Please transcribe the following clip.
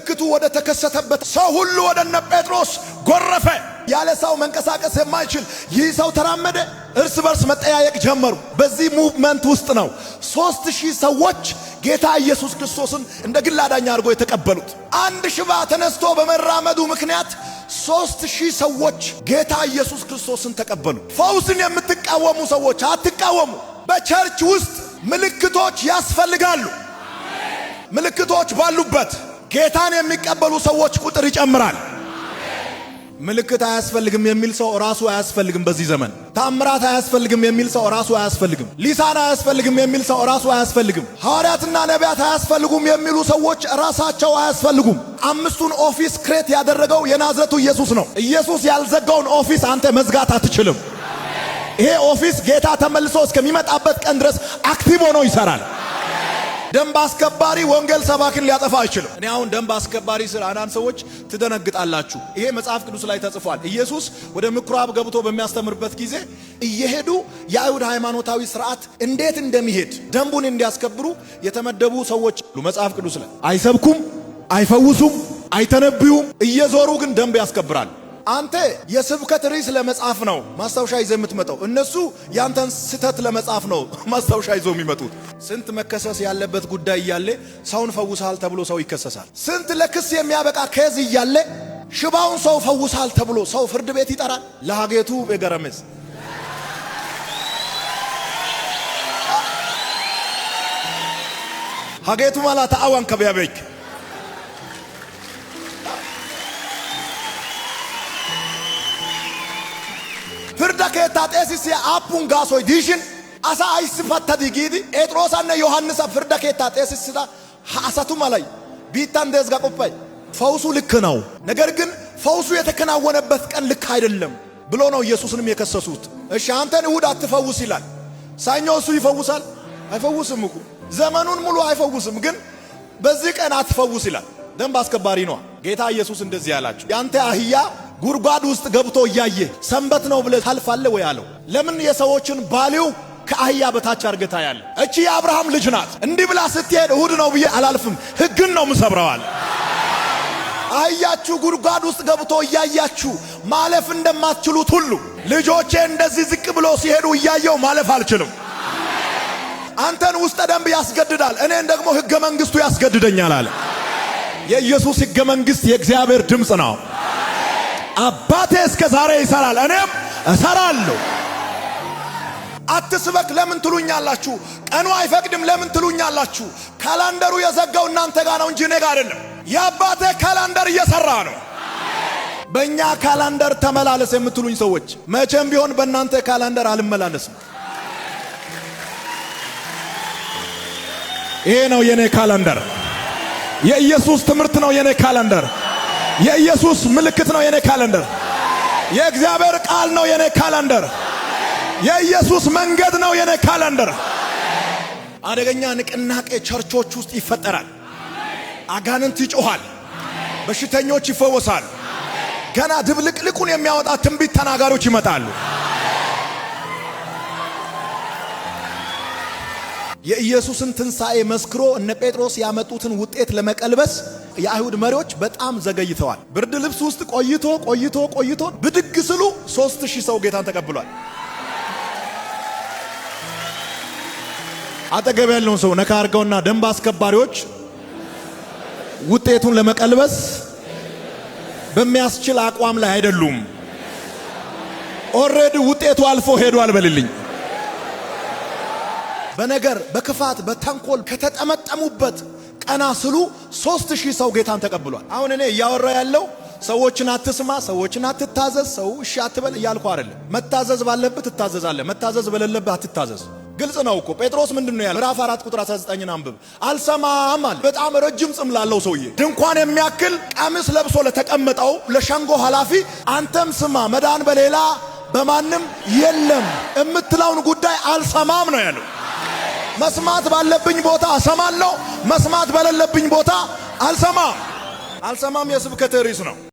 ምልክቱ ወደ ተከሰተበት ሰው ሁሉ ወደ እነ ጴጥሮስ ጎረፈ። ያለ ሰው መንቀሳቀስ የማይችል ይህ ሰው ተራመደ። እርስ በርስ መጠያየቅ ጀመሩ። በዚህ ሙቭመንት ውስጥ ነው 3000 ሰዎች ጌታ ኢየሱስ ክርስቶስን እንደ ግል አዳኝ አድርጎ የተቀበሉት። አንድ ሽባ ተነስቶ በመራመዱ ምክንያት 3000 ሰዎች ጌታ ኢየሱስ ክርስቶስን ተቀበሉ። ፈውስን የምትቃወሙ ሰዎች አትቃወሙ። በቸርች ውስጥ ምልክቶች ያስፈልጋሉ። ምልክቶች ባሉበት ጌታን የሚቀበሉ ሰዎች ቁጥር ይጨምራል። ምልክት አያስፈልግም የሚል ሰው ራሱ አያስፈልግም። በዚህ ዘመን ታምራት አያስፈልግም የሚል ሰው ራሱ አያስፈልግም። ሊሳን አያስፈልግም የሚል ሰው ራሱ አያስፈልግም። ሐዋርያትና ነቢያት አያስፈልጉም የሚሉ ሰዎች ራሳቸው አያስፈልጉም። አምስቱን ኦፊስ ክሬት ያደረገው የናዝሬቱ ኢየሱስ ነው። ኢየሱስ ያልዘጋውን ኦፊስ አንተ መዝጋት አትችልም። ይሄ ኦፊስ ጌታ ተመልሶ እስከሚመጣበት ቀን ድረስ አክቲቭ ሆኖ ይሰራል። ደንብ አስከባሪ ወንጌል ሰባኪን ሊያጠፋ አይችልም። እኔ አሁን ደንብ አስከባሪ ስለ አንዳንድ ሰዎች ትደነግጣላችሁ። ይሄ መጽሐፍ ቅዱስ ላይ ተጽፏል። ኢየሱስ ወደ ምኩራብ ገብቶ በሚያስተምርበት ጊዜ እየሄዱ የአይሁድ ሃይማኖታዊ ስርዓት እንዴት እንደሚሄድ ደንቡን እንዲያስከብሩ የተመደቡ ሰዎች መጽሐፍ ቅዱስ ላይ አይሰብኩም፣ አይፈውሱም፣ አይተነብዩም። እየዞሩ ግን ደንብ ያስከብራል። አንተ የስብከት ርዕስ ለመጻፍ ነው ማስታወሻ ይዘህ የምትመጣው። እነሱ ያንተን ስተት ለመጻፍ ነው ማስታወሻ ይዘው የሚመጡት። ስንት መከሰስ ያለበት ጉዳይ እያለ ሰውን ፈውሳል ተብሎ ሰው ይከሰሳል። ስንት ለክስ የሚያበቃ ኬዝ እያለ ሽባውን ሰው ፈውሳል ተብሎ ሰው ፍርድ ቤት ይጠራል። ለሃጌቱ በገረመስ ሃጌቱ ማለት አዋን ከበያበክ ፍርዳ ከታ ጤሲስ አፑን ጋሶይ ዲሽን አሳ አይስፈታ ዲጊዲ ጴጥሮስና ዮሐንስ ፍርዳ ከታ ጤሲስዳ አሳቱ ማላይ ቢታን ደዝጋ ቆፋይ ፈውሱ ልክ ነው፣ ነገር ግን ፈውሱ የተከናወነበት ቀን ልክ አይደለም ብሎ ነው ኢየሱስንም የከሰሱት። እሺ አንተን እሁድ አትፈውስ ይላል፣ ሰኞ እሱ ይፈውሳል? አይፈውስም እኮ ዘመኑን ሙሉ አይፈውስም፣ ግን በዚህ ቀን አትፈውስ ይላል። ደንብ አስከባሪ ነው ጌታ ኢየሱስ። እንደዚህ ያላችሁ ያንተ አህያ ጉርጓድ ውስጥ ገብቶ እያየ ሰንበት ነው ብለህ ታልፋለህ ወይ አለው። ለምን የሰዎችን ባሊው ከአህያ በታች አርገታ ያለ? እቺ የአብርሃም ልጅ ናት። እንዲህ ብላ ስትሄድ እሁድ ነው ብዬ አላልፍም፣ ሕግን ነው ምሰብረዋል። አህያችሁ ጉርጓድ ውስጥ ገብቶ እያያችሁ ማለፍ እንደማትችሉት ሁሉ ልጆቼ እንደዚህ ዝቅ ብሎ ሲሄዱ እያየው ማለፍ አልችልም። አንተን ውስጥ ደንብ ያስገድዳል፣ እኔን ደግሞ ሕገ መንግስቱ ያስገድደኛል አለ። የኢየሱስ ሕገ መንግስት የእግዚአብሔር ድምፅ ነው። አባቴ እስከ ዛሬ ይሰራል፣ እኔም እሰራለሁ። አትስበክ ለምን ትሉኛላችሁ? ቀኑ አይፈቅድም ለምን ትሉኛላችሁ? ካላንደሩ የዘጋው እናንተ ጋር ነው እንጂ እኔ ጋር አይደለም። የአባቴ ካላንደር እየሰራ ነው። በእኛ ካላንደር ተመላለስ የምትሉኝ ሰዎች መቼም ቢሆን በእናንተ ካላንደር አልመላለስም። ይሄ ነው የኔ ካላንደር። የኢየሱስ ትምህርት ነው የኔ ካላንደር። የኢየሱስ ምልክት ነው የኔ ካላንደር። የእግዚአብሔር ቃል ነው የኔ ካላንደር። የኢየሱስ መንገድ ነው የኔ ካላንደር። አደገኛ ንቅናቄ ቸርቾች ውስጥ ይፈጠራል። አጋንንት ይጮሃል፣ በሽተኞች ይፈወሳል። ገና ድብልቅልቁን የሚያወጣ ትንቢት ተናጋሪዎች ይመጣሉ። የኢየሱስን ትንሣኤ መስክሮ እነ ጴጥሮስ ያመጡትን ውጤት ለመቀልበስ የአይሁድ መሪዎች በጣም ዘገይተዋል። ብርድ ልብስ ውስጥ ቆይቶ ብድግ ስሉ 3000 ሰው ጌታን ተቀብሏል። አጠገብ ያለውን ሰው ነካ አርገውና ደንብ አስከባሪዎች ውጤቱን ለመቀልበስ በሚያስችል አቋም ላይ አይደሉም። ኦሬዲ ውጤቱ አልፎ ሄዷል በልልኝ። በነገር በክፋት በተንኮል ከተጠመጠሙበት ቀና ስሉ 3000 ሰው ጌታን ተቀብሏል። አሁን እኔ እያወራ ያለው ሰዎችን አትስማ፣ ሰዎችን አትታዘዝ፣ ሰው እሺ አትበል እያልኩ አይደለም። መታዘዝ ባለበት ትታዘዛለህ፣ መታዘዝ በሌለበት አትታዘዝ። ግልጽ ነው እኮ። ጴጥሮስ ምንድነው ያለው? ምዕራፍ 4 ቁጥር 19 አንብብ። አልሰማም አለ። በጣም ረጅም ጽም ላለው ሰውዬ ድንኳን የሚያክል ቀሚስ ለብሶ ለተቀመጠው ለሸንጎ ኃላፊ አንተም ስማ መዳን በሌላ በማንም የለም እምትለውን ጉዳይ አልሰማም ነው ያለው። መስማት ባለብኝ ቦታ እሰማለሁ፣ መስማት በሌለብኝ ቦታ አልሰማም። የስብከት ርዕስ ነው።